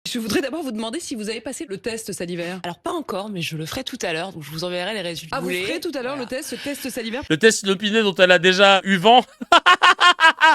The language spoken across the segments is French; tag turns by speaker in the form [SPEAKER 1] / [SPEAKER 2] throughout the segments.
[SPEAKER 1] Je voudrais d'abord vous demander si vous avez passé le test salivaire.
[SPEAKER 2] Alors pas encore, mais je le ferai tout à l'heure, donc je vous enverrai les résultats.
[SPEAKER 1] Ah, vous ferez tout à l'heure le test salivaire.
[SPEAKER 3] Le test inopiné dont elle a déjà eu vent.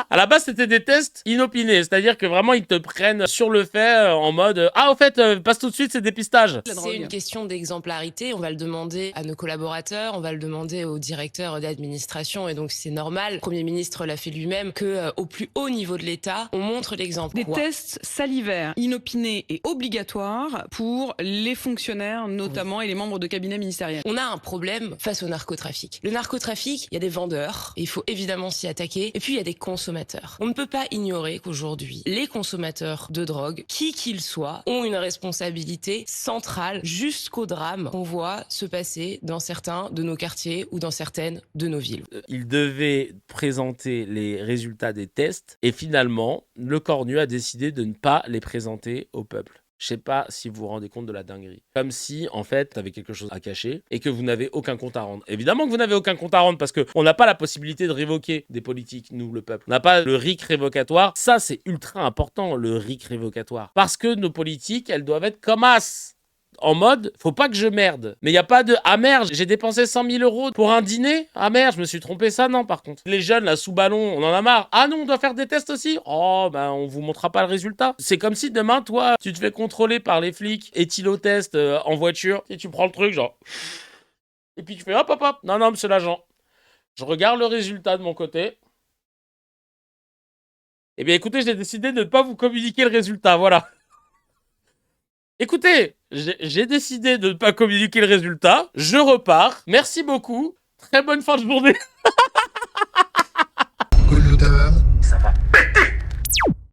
[SPEAKER 3] À la base, c'était des tests inopinés, c'est-à-dire que vraiment ils te prennent sur le fait en mode ah au fait passe tout de suite, c'est dépistage.
[SPEAKER 2] C'est une question d'exemplarité, on va le demander à nos collaborateurs, on va le demander au directeur d'administration et donc c'est normal. Le Premier ministre l'a fait lui-même que au plus haut niveau de l'État, on montre l'exemple.
[SPEAKER 1] Des tests salivaires inopinés et obligatoires pour les fonctionnaires notamment et les membres de cabinet ministériel.
[SPEAKER 2] On a un problème face au narcotrafic. Le narcotrafic, il y a des vendeurs, et il faut évidemment s'y attaquer, et puis il y a des consommateurs. On ne peut pas ignorer qu'aujourd'hui, les consommateurs de drogue, qui qu'ils soient, ont une responsabilité centrale jusqu'au drame qu'on voit se passer dans certains de nos quartiers ou dans certaines de nos villes.
[SPEAKER 3] Il devait présenter les résultats des tests et finalement, le Cornu a décidé de ne pas les présenter au peuple. Je sais pas si vous vous rendez compte de la dinguerie. Comme si, en fait, tu avais quelque chose à cacher et que vous n'avez aucun compte à rendre. Évidemment que vous n'avez aucun compte à rendre parce qu'on n'a pas la possibilité de révoquer des politiques, nous, le peuple. On n'a pas le RIC révocatoire. Ça, c'est ultra important, le RIC révocatoire. Parce que nos politiques, elles doivent être comme as. En mode, faut pas que je merde. Mais il n'y a pas de ah merde, j'ai dépensé 100 000 € pour un dîner. Ah merde, je me suis trompé, ça non par contre. Les jeunes là sous ballon, on en a marre. Ah non, on doit faire des tests aussi. Oh ben on vous montrera pas le résultat. C'est comme si demain toi, tu te fais contrôler par les flics, éthylotest en voiture et tu prends le truc genre. Et puis tu fais hop hop hop. Non monsieur l'agent, je regarde le résultat de mon côté. Eh bien écoutez, j'ai décidé de ne pas vous communiquer le résultat, voilà. Écoutez, j'ai décidé de ne pas communiquer le résultat. Je repars. Merci beaucoup. Très bonne fin de journée.